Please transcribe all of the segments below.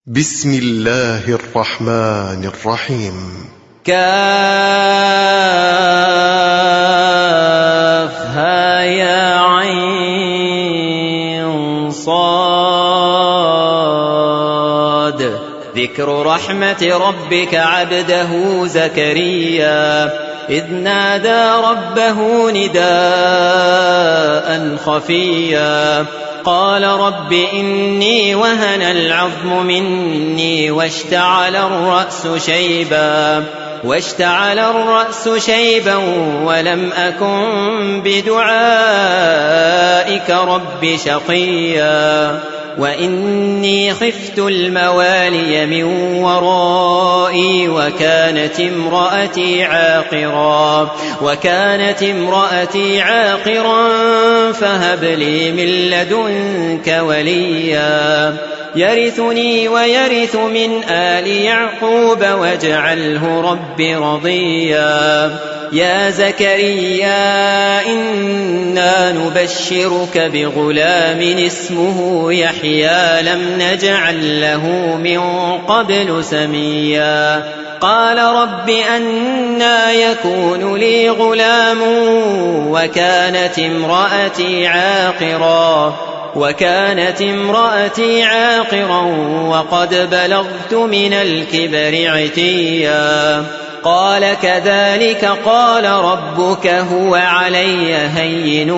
بسم الله الرحمن الرحيم. كافها يا عين صاد. ذكر رحمة ربك عبده زكريا إذ نادى ربه نداء خفيا قال رب إني وهن العظم مني واشتعل الرأس شيبا ولم أكن بدعائك رب شقيا وإني خفت الموالي من ورائي وكانت امرأتي عاقرا فهب لي من لدنك وليا يرثني ويرث من آل يعقوب واجعله رب رضيا. يا زكريا إنا نبشرك بغلام اسمه يحيى لم نجعل له من قبل سميا قال رب أنى يكون لي غلام وكانت امرأتي عاقرا وقد بلغت من الكبر عتيا قال كذلك قال ربك هو علي هين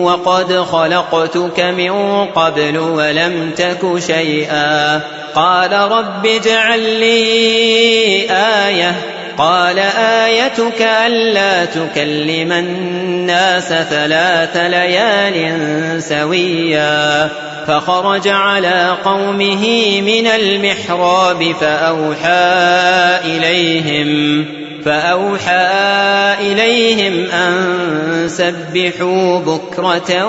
وقد خلقتك من قبل ولم تك شيئا قال رب اجعل لي آية قال آيتك ألا تكلم الناس 3 ليال سويا فخرج على قومه من المحراب فأوحى إليهم أن سبحوا بكرة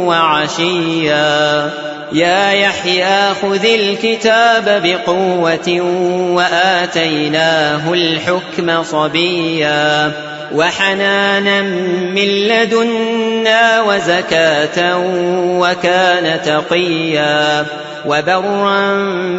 وعشيا يا يحيى خذ الكتاب بقوة وآتيناه الحكم صبيا وحنانا من لدنا وزكاة وكان تقيا وبرا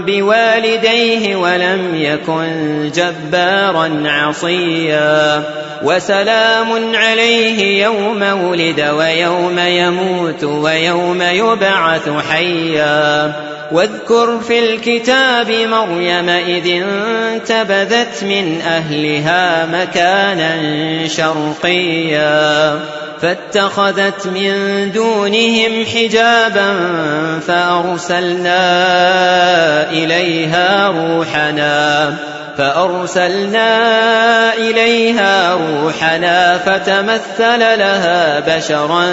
بوالديه ولم يكن جبارا عصيا وسلام عليه يوم ولد ويوم يموت ويوم يبعث حيا واذكر في الكتاب مريم إذ انتبذت من أهلها مكانا شرقيا فاتخذت من دونهم حجابا فأرسلنا إليها روحنا فتمثل لها بشرا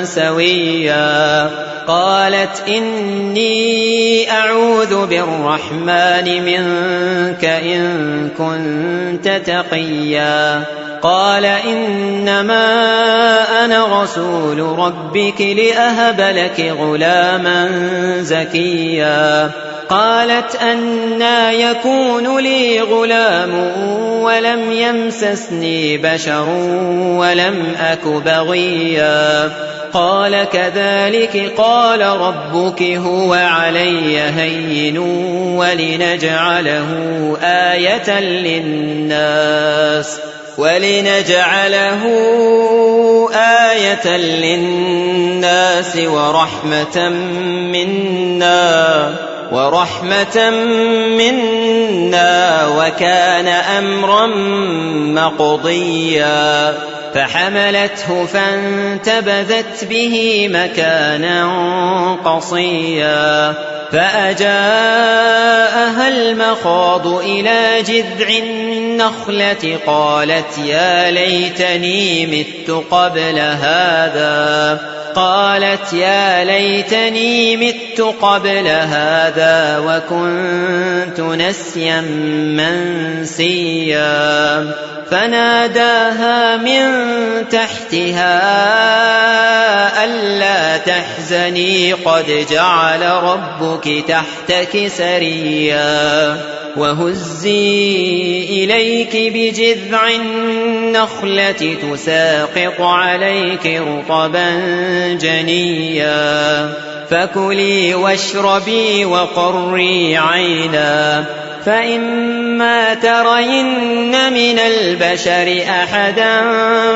سويا قالت إني أعوذ بالرحمن منك إن كنت تقيا قال إنما أنا رسول ربك لأهب لك غلاما زكيا قالت أنى يكون لي غلام ولم يمسسني بشر ولم أك بغيا قال كذلك قال ربك هو علي هين ولنجعله آية للناس ورحمة منا وكان أمرا مقضيا فحملته فانتبذت به مكانا قصيا فأجاءها المخاض إلى جذع النخلة قالت يا ليتني مت قبل هذا وكنت نسيا منسيا فناداها من تحتها ألا تحزني قد جعل ربك تحتك سريا وهزي إليك بجذع النخلة تساقط عليك رطبا جنيا فكلي واشربي وقري عينا، فإما ترين من البشر أحدا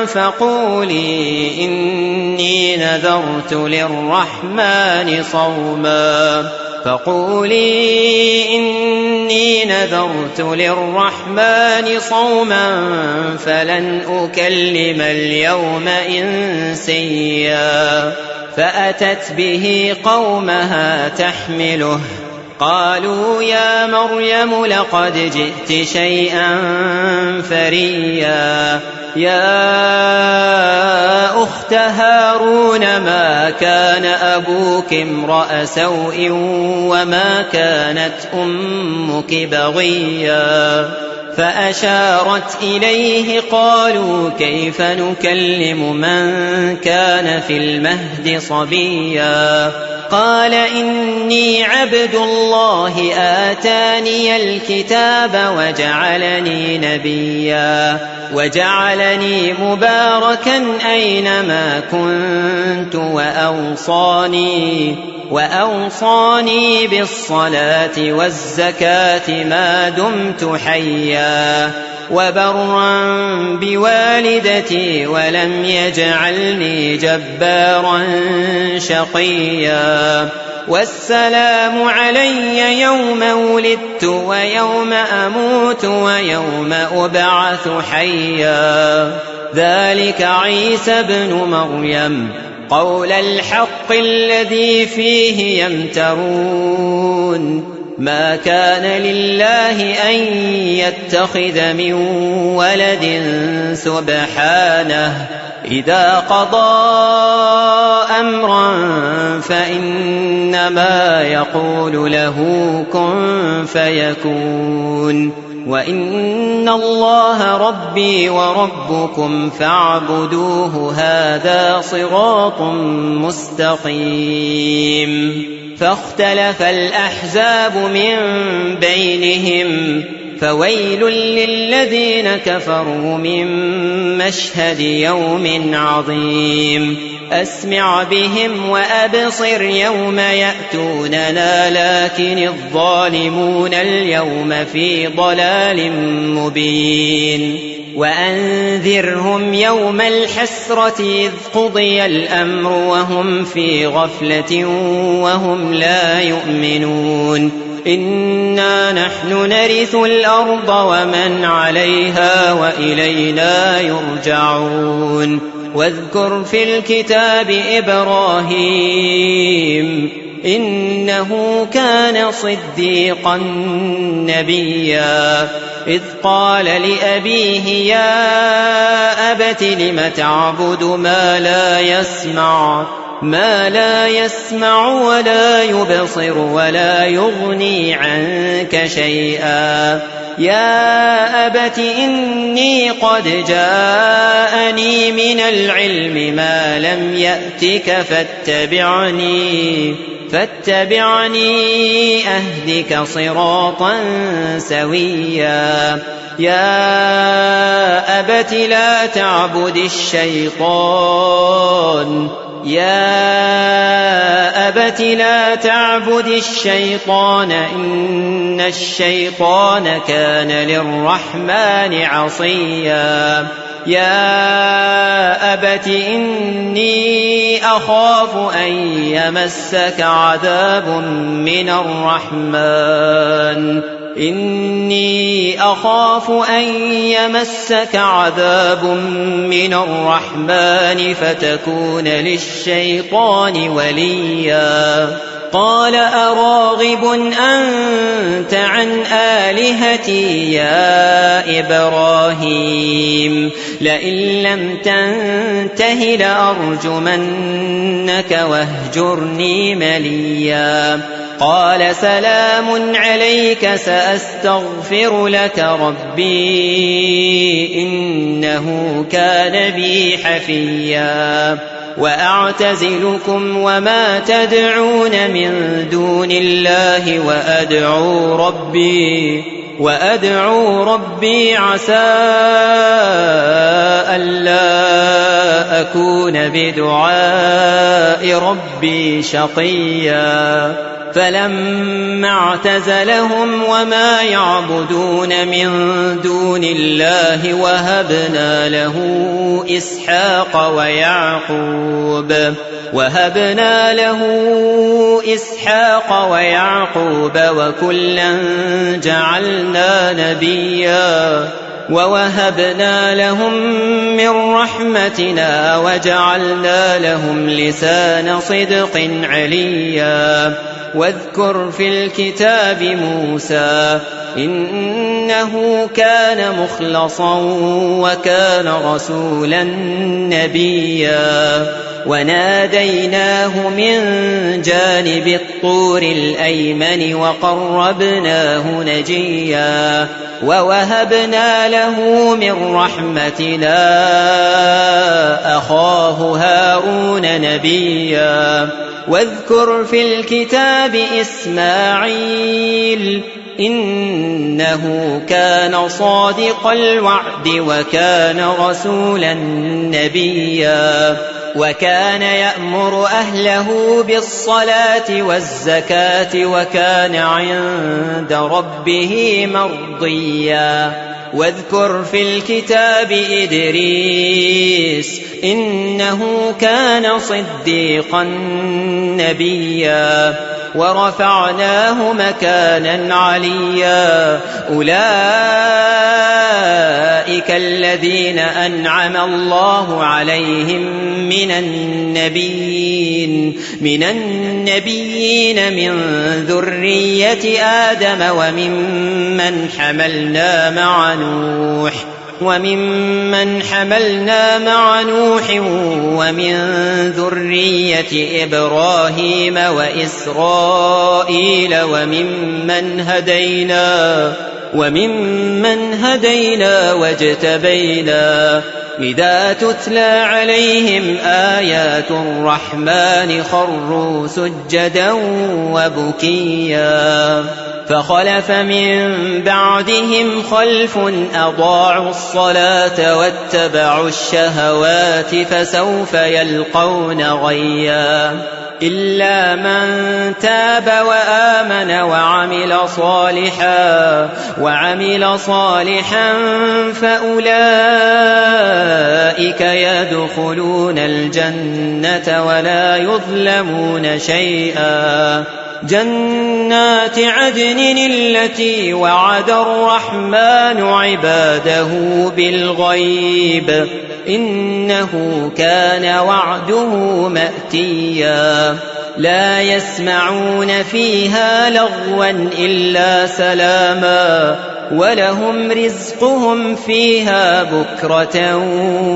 فقولي إني نذرت للرحمن صوما فلن أكلم اليوم إنسيا. فأتت به قومها تحمله، قالوا يا مريم لقد جئت شيئا فريا. يا أخت هارون ما كان أبوك امرأ سوء وما كانت أمك بغيا. فأشارت إليه، قالوا كيف نكلم من كان في المهد صبيا. قال إني عبد الله آتاني الكتاب وجعلني نبيا وجعلني مباركا أينما كنت وأوصاني بالصلاة والزكاة ما دمت حيا وبرا بوالدتي ولم يجعلني جبارا شقيا. والسلام علي يوم ولدت ويوم أموت ويوم أبعث حيا. ذلك عيسى بن مريم قول الحق الذي فيه يمترون. ما كان لله أن يتخذ من ولد سبحانه، إذا قضى أمرا فإنما يقول له كن فيكون. وإن الله ربي وربكم فاعبدوه، هذا صراط مستقيم. فاختلف الأحزاب من بينهم، فويل للذين كفروا من مشهد يوم عظيم. أسمع بهم وأبصر يوم يأتوننا، لكن الظالمون اليوم في ضلال مبين. وأنذرهم يوم الحسرة إذ قضي الأمر وهم في غفلة وهم لا يؤمنون. إنا نحن نرث الأرض ومن عليها وإلينا يرجعون. واذكر في الكتاب إبراهيم إنه كان صديقا نبيا. إذ قال لأبيه يا أبت لم تعبد ما لا يسمع ولا يبصر ولا يغني عنك شيئا. يا أبت إني قد جاءني من العلم ما لم يأتك فاتبعني أهدك صراطا سويا. يا أبت لا تعبد الشيطان إن الشيطان كان للرحمن عصيا. يا أبت إني أخاف أن يمسك عذاب من الرحمن فتكون للشيطان وليا. قال أراغب أنت عن آلهتي يا إبراهيم؟ لئن لم تنته لأرجمنك واهجرني مليا. قال سلام عليك سأستغفر لك ربي إنه كان بي حفيا. وأعتزلكم وما تدعون من دون الله وأدعو ربي عسى ألا أكون بدعاء ربي شقيا فلما اعتزلهم وما يعبدون من دون الله وهبنا له إسحاق ويعقوب وكلا جعلنا نبيا ووهبنا لهم من رحمتنا وجعلنا لهم لسان صدق عليا واذكر في الكتاب موسى إنه كان مخلصا وكان رسولا نبيا وناديناه من جانب الطور الأيمن وقربناه نجيا ووهبنا له من رحمتنا أخاه هارون نبيا واذكر في الكتاب إسماعيل إنه كان صادق الوعد وكان رسولا نبيا وكان يأمر أهله بالصلاة والزكاة وكان عند ربه مرضيا واذكر في الكتاب إدريس إنه كان صديقا نبيا ورفعناه مكانا عليا أولئك الذين أنعم الله عليهم من النبيين من ذرية آدم وممن حملنا مع نوح ومن ذرية إبراهيم وإسرائيل وممن هدينا واجتبينا إذا تتلى عليهم آيات الرحمن خروا سجدا وبكيا فخلف من بعدهم خلف أضاعوا الصلاة واتبعوا الشهوات فسوف يلقون غيا إلا من تاب وآمن وعمل صالحا فأولئك يدخلون الجنة ولا يظلمون شيئا جنات عدن التي وعد الرحمن عباده بالغيب إنه كان وعده مأتيا لا يسمعون فيها لغوا إلا سلاما ولهم رزقهم فيها بكرة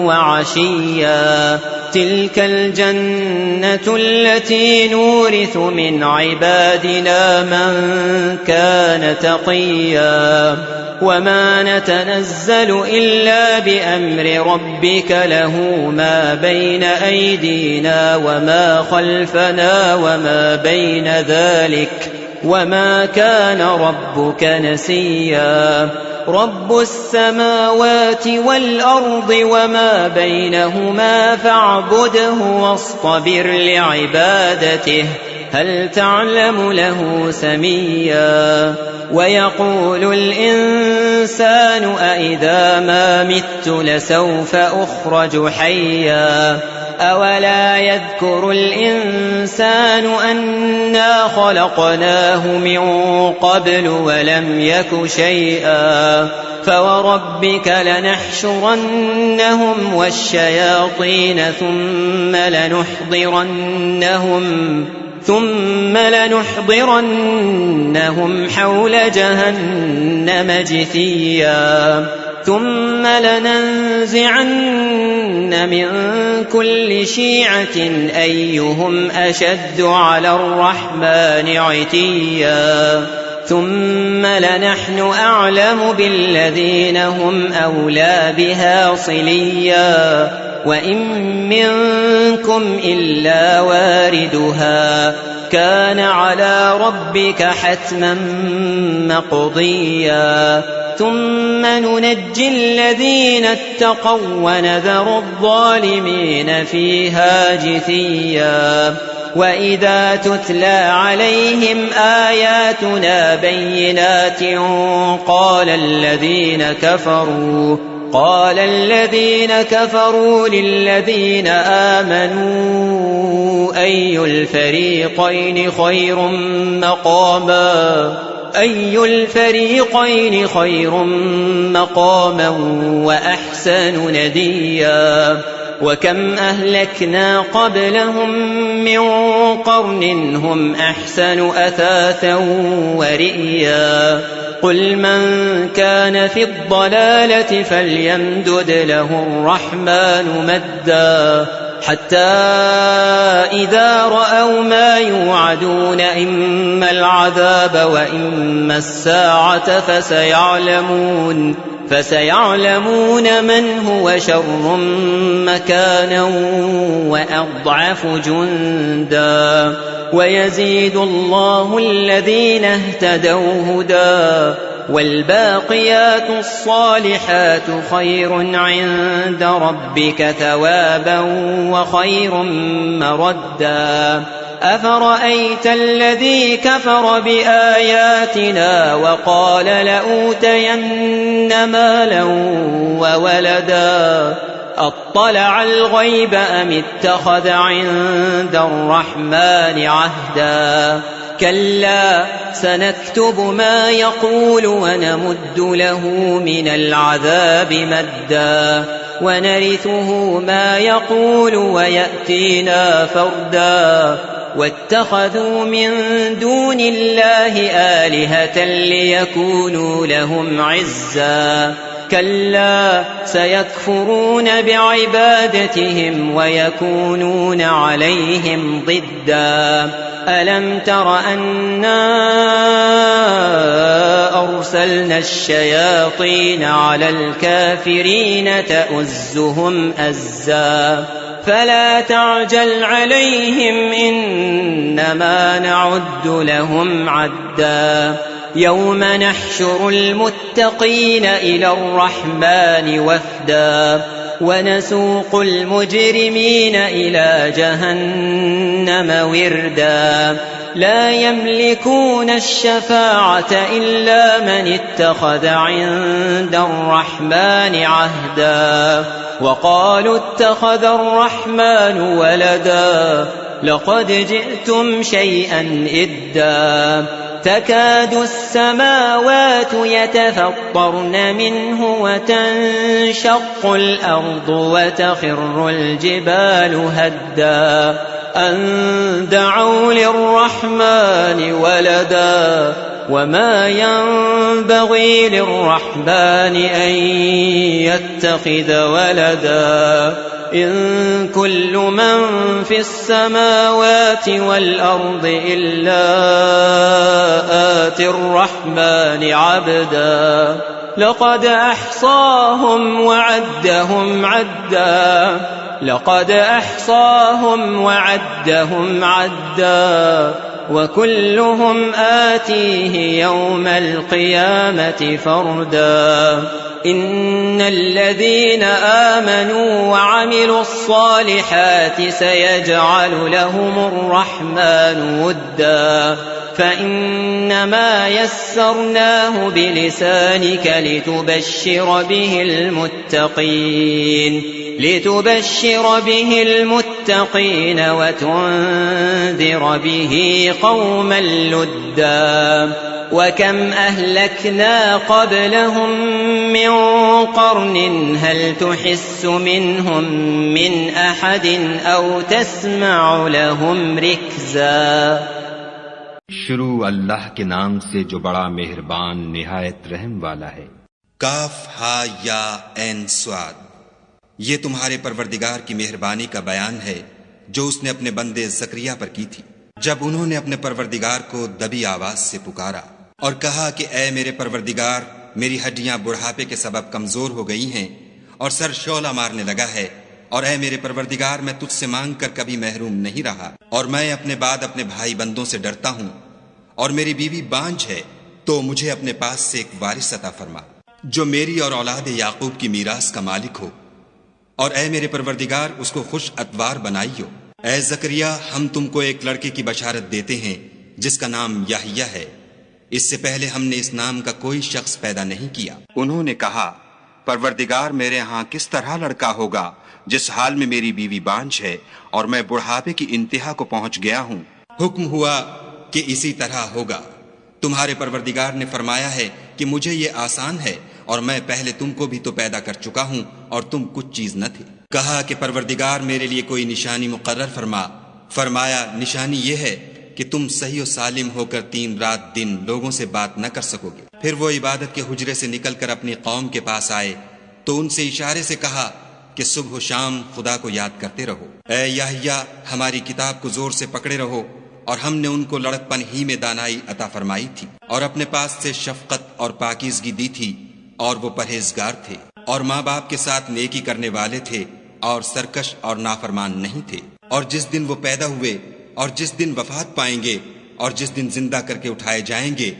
وعشيا تلك الجنة التي نورث من عبادنا من كان تقيا وما نتنزل إلا بأمر ربك له ما بين أيدينا وما خلفنا وما بين ذلك وما كان ربك نسيا رب السماوات والأرض وما بينهما فاعبده واصطبر لعبادته هل تعلم له سميا ويقول الإنسان أإذا ما مت لسوف أخرج حيا أولا يذكر الإنسان أنا خلقناه من قبل ولم يك شيئا فوربك لنحشرنهم والشياطين ثم لنحضرنهم حول جهنم جثيا ثم لننزعن من كل شيعة أيهم أشد على الرحمن عتيا ثم لنحن أعلم بالذين هم أولى بها صليا وإن منكم إلا واردها كان على ربك حتما مقضيا ثم ننجي الذين اتقوا ونذر الظالمين فيها جثيا وإذا تتلى عليهم آياتنا بينات قال الذين كفروا للذين آمنوا أي الفريقين خير مقاما وأحسن نديا وكم أهلكنا قبلهم من قرن هم أحسن أثاثا ورئيا قل من كان في الضلالة فليمدد له الرحمن مدا حتى إذا رأوا ما يوعدون إما العذاب وإما الساعة فسيعلمون من هو شر مكانا وأضعف جندا ويزيد الله الذين اهتدوا هدى والباقيات الصالحات خير عند ربك ثوابا وخير مردا أفرأيت الذي كفر بآياتنا وقال لأوتين مالا وولدا أطلع الغيب أم اتخذ عند الرحمن عهدا كلا سنكتب ما يقول ونمد له من العذاب مدا ونرثه ما يقول ويأتينا فردا واتخذوا من دون الله آلهة ليكونوا لهم عزا كلا سيكفرون بعبادتهم ويكونون عليهم ضدا ألم تر أنا أرسلنا الشياطين على الكافرين تؤزهم أزا فلا تعجل عليهم إنما نعد لهم عدا يوم نحشر المتقين إلى الرحمن وفدا ونسوق المجرمين إلى جهنم وردا لا يملكون الشفاعة إلا من اتخذ عند الرحمن عهدا وقالوا اتخذ الرحمن ولدا لقد جئتم شيئا إدا تكاد السماوات يتفطرن منه وتنشق الأرض وتخر الجبال هدا أن دعوا للرحمن ولدا وما ينبغي للرحمن أن يتخذ ولدا إن كل من في السماوات والأرض إلا آتي الرحمن عبدا لقد أحصاهم وعدهم عدا وكلهم آتيه يوم القيامة فردا إن الذين آمنوا وعملوا الصالحات سيجعل لهم الرحمن ودا فإنما يسرناه بلسانك لتبشر به المتقين وتنذر به قوما لدا وكم أهلكنا قبلهم من قرن هل تحس منهم من أحد أو تسمع لهم ركزا शुरू अल्लाह के नाम से जो बड़ा मेहरबान निहायत रहम वाला है। काफ हा या ऐन स्वाद, ये तुम्हारे परवरदिगार की मेहरबानी का बयान है जो उसने अपने बंदे जकरिया पर की थी जब उन्होंने अपने परवरदिगार को दबी आवाज से पुकारा और कहा कि ऐ मेरे परवरदिगार, मेरी हड्डियां बुढ़ापे के सबब कमजोर हो गई हैं और सर शौला मारने लगा है اور اے میرے پروردگار میں تجھ سے مانگ کر کبھی محروم نہیں رہا، اور میں اپنے بعد اپنے بھائی بندوں سے ڈرتا ہوں، اور میری بیوی بانجھ ہے، تو مجھے اپنے پاس سے ایک وارث عطا فرما جو میری اور اولاد یعقوب کی میراث کا مالک ہو، اور اے میرے پروردگار اس کو خوش اتوار بنائیو۔ اے زکریا، ہم تم کو ایک لڑکے کی بشارت دیتے ہیں جس کا نام یحییٰ ہے، اس سے پہلے ہم نے اس نام کا کوئی شخص پیدا نہیں کیا۔ انہوں نے کہا، پروردگار میرے ہاں کس طرح لڑکا ہوگا جس حال میں میری بیوی بانجھ ہے اور میں بڑھاپے کی انتہا کو پہنچ گیا ہوں؟ حکم ہوا کہ اسی طرح ہوگا۔ تمہارے پروردگار نے فرمایا ہے کہ مجھے یہ آسان ہے، اور میں پہلے تم کو بھی تو پیدا کر چکا ہوں اور تم کچھ چیز نہ تھے۔ کہا کہ پروردگار میرے لیے کوئی نشانی مقرر فرما۔ فرمایا، نشانی یہ ہے کہ تم صحیح و سالم ہو کر 3 رات دن لوگوں سے بات نہ کر سکو گے۔ پھر وہ عبادت کے حجرے سے نکل کر اپنی قوم کے پاس آئے تو ان سے اشارے سے کہا کہ صبح و شام خدا کو یاد کرتے رہو۔ اے یحییٰ، ہماری کتاب کو زور سے پکڑے رہو، اور ہم نے ان کو لڑکپن ہی میں دانائی عطا فرمائی تھی، اور اپنے پاس سے شفقت اور پاکیزگی دی تھی، اور وہ پرہیزگار تھے، اور ماں باپ کے ساتھ نیکی کرنے والے تھے، اور سرکش اور نافرمان نہیں تھے۔ اور جس دن وہ پیدا ہوئے اور جس دن وفات پائیں گے اور جس دن زندہ کر کے اٹھائے جائیں گے،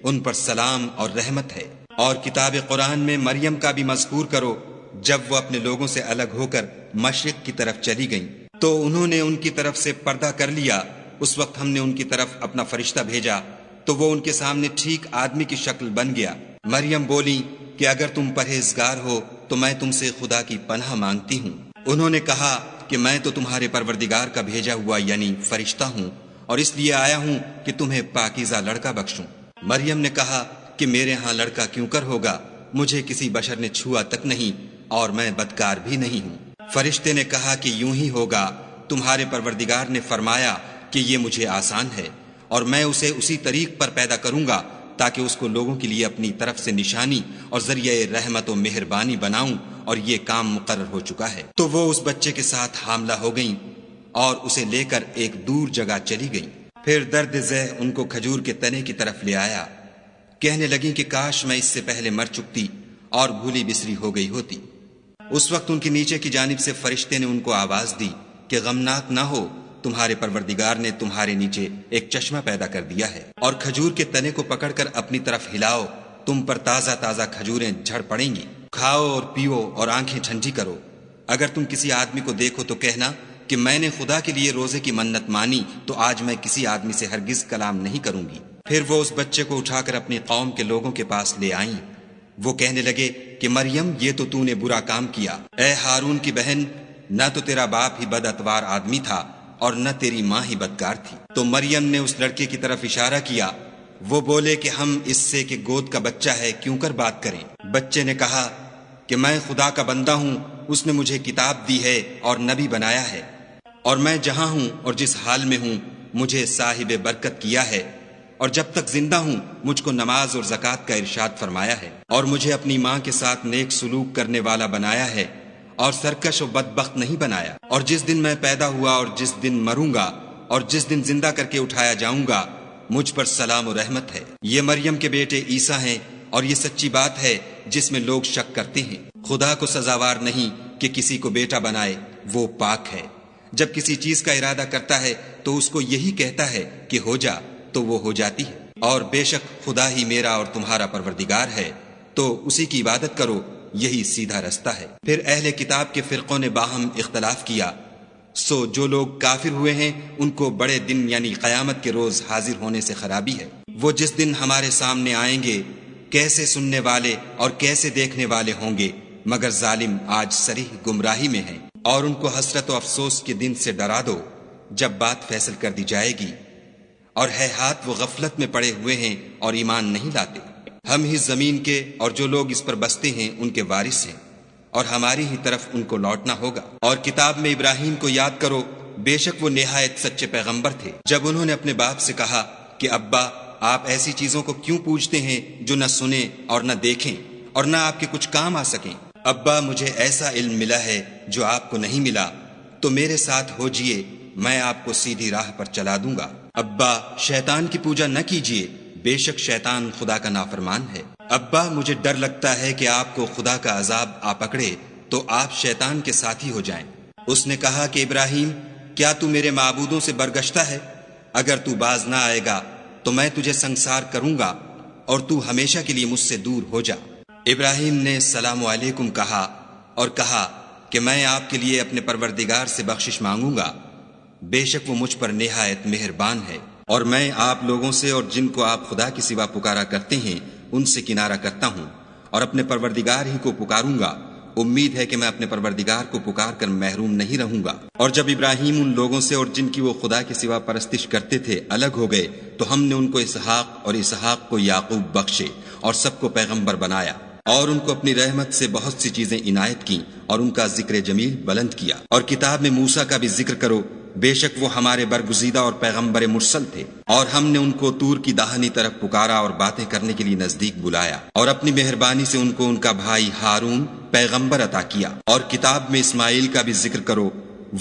ان پر سلام اور رحمت ہے۔ اور کتاب قرآن میں مریم کا بھی مذکور کرو، جب وہ اپنے لوگوں سے الگ ہو کر مشرق کی طرف چلی گئیں تو انہوں نے ان کی طرف سے پردہ کر لیا۔ اس وقت ہم نے ان کی طرف اپنا فرشتہ بھیجا تو وہ ان کے سامنے ٹھیک آدمی کی شکل بن گیا۔ مریم بولی کہ اگر تم پرہیزگار ہو تو میں تم سے خدا کی پناہ مانگتی ہوں۔ انہوں نے کہا کہ میں تو تمہارے پروردگار کا بھیجا ہوا یعنی فرشتہ ہوں، اور اس لیے آیا ہوں کہ تمہیں پاکیزہ لڑکا بخشوں۔ مریم نے کہا کہ میرے ہاں لڑکا کیوں کر ہوگا، مجھے کسی بشر نے چھوا تک نہیں، اور میں بدکار بھی نہیں ہوں۔ فرشتے نے کہا کہ یوں ہی ہوگا، تمہارے پروردگار نے فرمایا کہ یہ مجھے آسان ہے، اور میں اسے اسی طریق پر پیدا کروں گا تاکہ اس کو لوگوں کے لیے اپنی طرف سے نشانی اور ذریعہ رحمت و مہربانی بناؤں، اور یہ کام مقرر ہو چکا ہے۔ تو وہ اس بچے کے ساتھ حاملہ ہو گئیں اور اسے لے کر ایک دور جگہ چلی گئیں۔ پھر درد ذہ ان کو کھجور کے تنے کی طرف لے آیا، کہنے لگیں کہ کاش میں اس سے پہلے مر چکتی اور بھولی بسری ہو گئی ہوتی۔ اس وقت ان کے نیچے کی جانب سے فرشتے نے ان کو آواز دی کہ غمناک نہ ہو، تمہارے پروردگار نے تمہارے نیچے ایک چشمہ پیدا کر دیا ہے، اور کھجور کے تنے کو پکڑ کر اپنی طرف ہلاؤ، تم پر تازہ تازہ کھجوریں جھڑ پڑیں گی، کھاؤ اور پیو اور آنکھیں ٹھنڈی کرو۔ اگر تم کسی آدمی کو دیکھو تو کہنا کہ میں نے خدا کے لیے روزے کی منت مانی، تو آج میں کسی آدمی سے ہرگز کلام نہیں کروں گی۔ پھر وہ اس بچے کو اٹھا کر اپنی قوم کے لوگوں کے پاس لے آئیں۔ وہ کہنے لگے کہ مریم، یہ تو نے برا کام کیا۔ اے ہارون کی بہن، نہ تو تیرا باپ ہی بد اتوار آدمی تھا اور نہ تیری ماں ہی بدکار تھی۔ تو مریم نے اس لڑکے کی طرف اشارہ کیا۔ وہ بولے کہ ہم اس سے کہ گود کا بچہ ہے کیوں کر بات کریں۔ بچے نے کہا کہ میں خدا کا بندہ ہوں، اس نے مجھے کتاب دی ہے اور نبی بنایا ہے، اور میں جہاں ہوں اور جس حال میں ہوں مجھے صاحب برکت کیا ہے، اور جب تک زندہ ہوں مجھ کو نماز اور زکوٰۃ کا ارشاد فرمایا ہے، اور مجھے اپنی ماں کے ساتھ نیک سلوک کرنے والا بنایا ہے، اور سرکش و بدبخت نہیں بنایا۔ اور جس دن میں پیدا ہوا اور جس دن مروں گا اور جس دن زندہ کر کے اٹھایا جاؤں گا، مجھ پر سلام و رحمت ہے۔ یہ مریم کے بیٹے عیسیٰ ہیں، اور یہ سچی بات ہے جس میں لوگ شک کرتے ہیں۔ خدا کو سزاوار نہیں کہ کسی کو بیٹا بنائے، وہ پاک ہے۔ جب کسی چیز کا ارادہ کرتا ہے تو اس کو یہی کہتا ہے کہ ہو جا، تو وہ ہو جاتی ہے۔ اور بے شک خدا ہی میرا اور تمہارا پروردگار ہے، تو اسی کی عبادت کرو، یہی سیدھا رستہ ہے۔ پھر اہل کتاب کے فرقوں نے باہم اختلاف کیا، سو جو لوگ کافر ہوئے ہیں ان کو بڑے دن یعنی قیامت کے روز حاضر ہونے سے خرابی ہے۔ وہ جس دن ہمارے سامنے آئیں گے کیسے سننے والے اور کیسے دیکھنے والے ہوں گے، مگر ظالم آج صریح گمراہی میں ہیں۔ اور ان کو حسرت و افسوس کے دن سے ڈرا دو جب بات فیصل کر دی جائے گی، اور ہے ہاتھ وہ غفلت میں پڑے ہوئے ہیں اور ایمان نہیں لاتے۔ ہم ہی زمین کے اور جو لوگ اس پر بستے ہیں ان کے وارث ہیں، اور ہماری ہی طرف ان کو لوٹنا ہوگا۔ اور کتاب میں ابراہیم کو یاد کرو، بے شک وہ نہایت سچے پیغمبر تھے۔ جب انہوں نے اپنے باپ سے کہا کہ ابا، آپ ایسی چیزوں کو کیوں پوچھتے ہیں جو نہ سنیں اور نہ دیکھیں اور نہ آپ کے کچھ کام آ سکیں؟ ابا، مجھے ایسا علم ملا ہے جو آپ کو نہیں ملا، تو میرے ساتھ ہو جئے، میں آپ کو سیدھی راہ پر چلا دوں گا۔ ابا، شیطان کی پوجا نہ کیجیے، بے شک شیطان خدا کا نافرمان ہے۔ ابا، مجھے ڈر لگتا ہے کہ آپ کو خدا کا عذاب آ پکڑے تو آپ شیطان کے ساتھی ہو جائیں۔ اس نے کہا کہ ابراہیم، کیا تو میرے معبودوں سے برگشتہ ہے؟ اگر تو باز نہ آئے گا تو میں تجھے سنسار کروں گا اور تو ہمیشہ کے لیے مجھ سے دور ہو جا۔ ابراہیم نے السلام علیکم کہا اور کہا کہ میں آپ کے لیے اپنے پروردگار سے بخشش مانگوں گا، بے شک وہ مجھ پر نہایت مہربان ہے، اور میں آپ لوگوں سے اور جن کو آپ خدا کے سوا پکارا کرتے ہیں ان سے کنارہ کرتا ہوں اور اپنے پروردگار ہی کو پکاروں گا۔ امید ہے کہ میں اپنے پروردگار کو پکار کر محروم نہیں رہوں گا۔ اور جب ابراہیم ان لوگوں سے اور جن کی وہ خدا کے سوا پرستش کرتے تھے الگ ہو گئے تو ہم نے ان کو اسحاق اور اسحاق کو یعقوب بخشے اور سب کو پیغمبر بنایا، اور ان کو اپنی رحمت سے بہت سی چیزیں عنایت کی اور ان کا ذکر جمیل بلند کیا۔ اور کتاب میں موسیٰ کا بھی ذکر کرو، بے شک وہ ہمارے برگزیدہ اور پیغمبر مرسل تھے، اور ہم نے ان کو طور کی داہنی طرف پکارا اور باتیں کرنے کے لیے نزدیک بلایا، اور اپنی مہربانی سے ان کو ان کا بھائی ہارون پیغمبر عطا کیا۔ اور کتاب میں اسماعیل کا بھی ذکر کرو،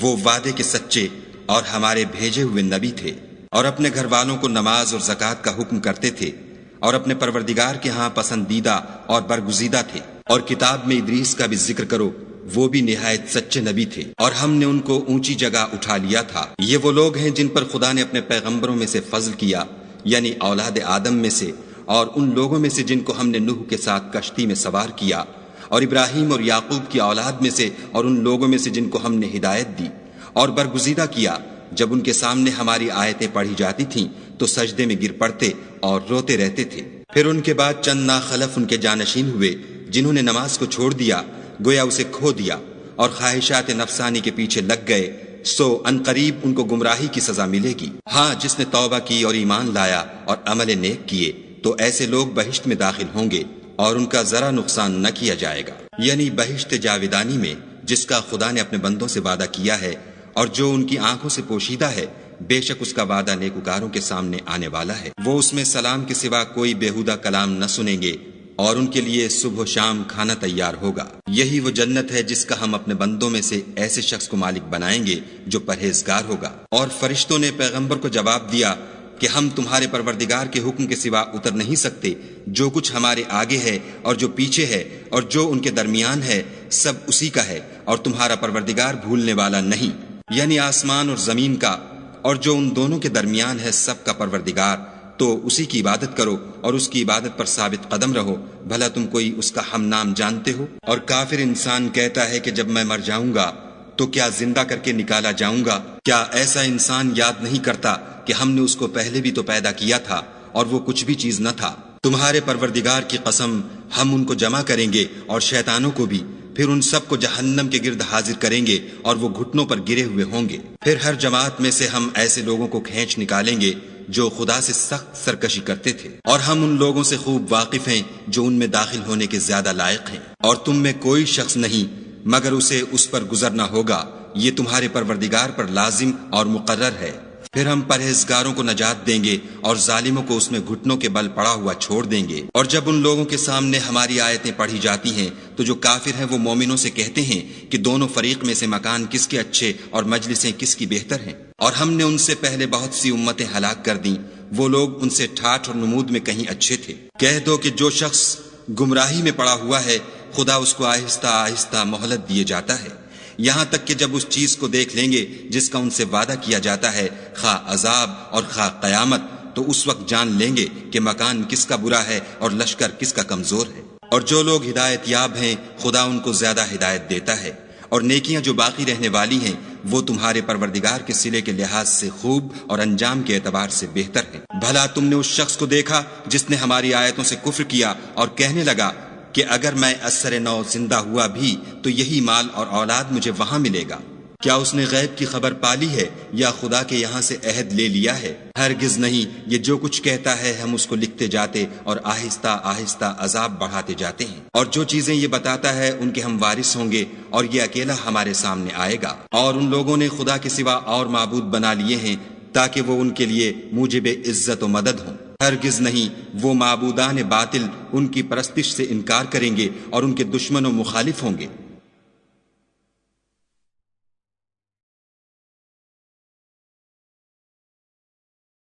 وہ وعدے کے سچے اور ہمارے بھیجے ہوئے نبی تھے، اور اپنے گھر والوں کو نماز اور زکوٰۃ کا حکم کرتے تھے، اور اپنے پروردگار کے ہاں پسندیدہ اور برگزیدہ تھے۔ اور کتاب میں ادریس کا بھی ذکر کرو، وہ بھی نہایت سچے نبی تھے، اور ہم نے ان کو اونچی جگہ اٹھا لیا تھا۔ یہ وہ لوگ ہیں جن پر خدا نے اپنے پیغمبروں میں سے فضل کیا، یعنی اولاد آدم میں سے، اور ان لوگوں میں سے جن کو ہم نے نوح کے ساتھ کشتی میں سوار کیا، اور ابراہیم اور یعقوب کی اولاد میں سے، اور ان لوگوں میں سے جن کو ہم نے ہدایت دی اور برگزیدہ کیا۔ جب ان کے سامنے ہماری آیتیں پڑھی جاتی تھیں تو سجدے میں گر پڑتے اور روتے رہتے تھے۔ پھر ان کے بعد چند ناخلف ان کے جانشین ہوئے جنہوں نے نماز کو چھوڑ دیا، گویا اسے کھو دیا، اور خواہشات نفسانی کے پیچھے لگ گئے، سو ان قریب ان کو گمراہی کی سزا ملے گی۔ ہاں، جس نے توبہ کی اور ایمان لایا اور عمل نیک کیے تو ایسے لوگ بہشت میں داخل ہوں گے اور ان کا ذرا نقصان نہ کیا جائے گا، یعنی بہشت جاویدانی میں جس کا خدا نے اپنے بندوں سے وعدہ کیا ہے اور جو ان کی آنکھوں سے پوشیدہ ہے، بے شک اس کا وعدہ نیکوکاروں کے سامنے آنے والا ہے۔ وہ اس میں سلام کے سوا کوئی بیہودہ کلام نہ سنیں گے، اور ان کے لیے صبح و شام کھانا تیار ہوگا۔ یہی وہ جنت ہے جس کا ہم اپنے بندوں میں سے ایسے شخص کو مالک بنائیں گے جو پرہیزگار ہوگا۔ اور فرشتوں نے پیغمبر کو جواب دیا کہ ہم تمہارے پروردگار کے حکم کے سوا اتر نہیں سکتے، جو کچھ ہمارے آگے ہے اور جو پیچھے ہے اور جو ان کے درمیان ہے سب اسی کا ہے، اور تمہارا پروردگار بھولنے والا نہیں، یعنی آسمان اور زمین کا اور جو ان دونوں کے درمیان ہے سب کا پروردگار۔ تو اسی کی عبادت کرو اور اس کی عبادت پر ثابت قدم رہو، بھلا تم کوئی اس کا ہم نام جانتے ہو؟ اور کافر انسان کہتا ہے کہ جب میں مر جاؤں گا تو کیا زندہ کر کے نکالا جاؤں گا؟ کیا ایسا انسان یاد نہیں کرتا کہ ہم نے اس کو پہلے بھی تو پیدا کیا تھا اور وہ کچھ بھی چیز نہ تھا؟ تمہارے پروردگار کی قسم، ہم ان کو جمع کریں گے اور شیطانوں کو بھی، پھر ان سب کو جہنم کے گرد حاضر کریں گے اور وہ گھٹنوں پر گرے ہوئے ہوں گے۔ پھر ہر جماعت میں سے ہم ایسے لوگوں کو کھینچ نکالیں گے جو خدا سے سخت سرکشی کرتے تھے، اور ہم ان لوگوں سے خوب واقف ہیں جو ان میں داخل ہونے کے زیادہ لائق ہیں، اور تم میں کوئی شخص نہیں مگر اسے اس پر گزرنا ہوگا، یہ تمہارے پروردگار پر لازم اور مقرر ہے۔ پھر ہم پرہیزگاروں کو نجات دیں گے اور ظالموں کو اس میں گھٹنوں کے بل پڑا ہوا چھوڑ دیں گے۔ اور جب ان لوگوں کے سامنے ہماری آیتیں پڑھی جاتی ہیں تو جو کافر ہیں وہ مومنوں سے کہتے ہیں کہ دونوں فریق میں سے مکان کس کے اچھے اور مجلسیں کس کی بہتر ہیں، اور ہم نے ان سے پہلے بہت سی امتیں ہلاک کر دیں، وہ لوگ ان سے ٹھاٹھ اور نمود میں کہیں اچھے تھے۔ کہہ دو کہ جو شخص گمراہی میں پڑا ہوا ہے خدا اس کو آہستہ آہستہ مہلت دیے جاتا ہے، یہاں تک کہ جب اس چیز کو دیکھ لیں گے جس کا ان سے وعدہ کیا جاتا ہے، خواہ عذاب اور خواہ قیامت، تو اس وقت جان لیں گے کہ مکان کس کا برا ہے اور لشکر کس کا کمزور ہے۔ اور جو لوگ ہدایت یاب ہیں خدا ان کو زیادہ ہدایت دیتا ہے، اور نیکیاں جو باقی رہنے والی ہیں وہ تمہارے پروردگار کے صلے کے لحاظ سے خوب اور انجام کے اعتبار سے بہتر ہیں۔ بھلا تم نے اس شخص کو دیکھا جس نے ہماری آیتوں سے کفر کیا اور کہنے لگا کہ اگر میں اثر نو زندہ ہوا بھی تو یہی مال اور اولاد مجھے وہاں ملے گا؟ کیا اس نے غیب کی خبر پالی ہے یا خدا کے یہاں سے عہد لے لیا ہے؟ ہرگز نہیں، یہ جو کچھ کہتا ہے ہم اس کو لکھتے جاتے اور آہستہ آہستہ عذاب بڑھاتے جاتے ہیں۔ اور جو چیزیں یہ بتاتا ہے ان کے ہم وارث ہوں گے، اور یہ اکیلا ہمارے سامنے آئے گا۔ اور ان لوگوں نے خدا کے سوا اور معبود بنا لیے ہیں تاکہ وہ ان کے لیے موجب عزت و مدد ہوں۔ ہرگز نہیں، وہ معبودان باطل ان کی پرستش سے انکار کریں گے اور ان کے دشمن و مخالف ہوں گے۔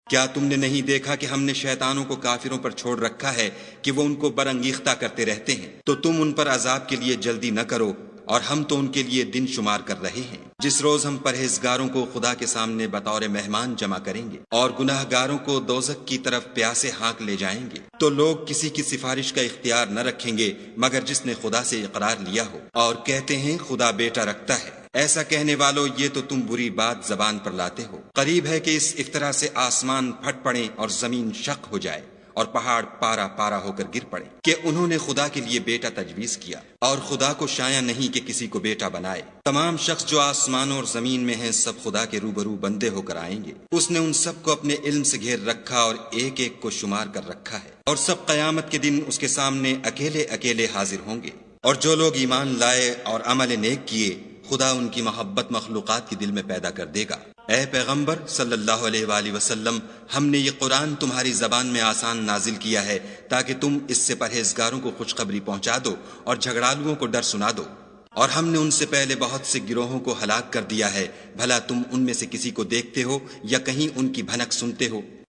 کیا تم نے نہیں دیکھا کہ ہم نے شیطانوں کو کافروں پر چھوڑ رکھا ہے کہ وہ ان کو برانگیختہ کرتے رہتے ہیں؟ تو تم ان پر عذاب کے لیے جلدی نہ کرو اور ہم تو ان کے لیے دن شمار کر رہے ہیں جس روز ہم پرہیزگاروں کو خدا کے سامنے بطور مہمان جمع کریں گے اور گناہ گاروں کو دوزخ کی طرف پیاسے ہانک لے جائیں گے، تو لوگ کسی کی سفارش کا اختیار نہ رکھیں گے مگر جس نے خدا سے اقرار لیا ہو، اور کہتے ہیں خدا بیٹا رکھتا ہے۔ ایسا کہنے والوں، یہ تو تم بری بات زبان پر لاتے ہو۔ قریب ہے کہ اس افطرا سے آسمان پھٹ پڑے اور زمین شق ہو جائے اور پہاڑ پارا پارا ہو کر گر پڑے کہ انہوں نے خدا کے لیے بیٹا تجویز کیا، اور خدا کو شایع نہیں کہ کسی کو بیٹا بنائے۔ تمام شخص جو آسمانوں اور زمین میں ہیں سب خدا کے روبرو بندے ہو کر آئیں گے۔ اس نے ان سب کو اپنے علم سے گھیر رکھا اور ایک ایک کو شمار کر رکھا ہے، اور سب قیامت کے دن اس کے سامنے اکیلے اکیلے حاضر ہوں گے۔ اور جو لوگ ایمان لائے اور عمل نیک کیے، خدا ان کی محبت مخلوقات کے دل میں پیدا کر دے گا۔ اے پیغمبر صلی اللہ علیہ وآلہ وسلم، ہم نے یہ قرآن تمہاری زبان میں آسان نازل کیا ہے تاکہ تم اس سے پرہیزگاروں کو خوشخبری پہنچا دو اور جھگڑالوؤں کو ڈر سنا دو۔ اور ہم نے ان سے پہلے بہت سے گروہوں کو ہلاک کر دیا ہے، بھلا تم ان میں سے کسی کو دیکھتے ہو یا کہیں ان کی بھنک سنتے ہو؟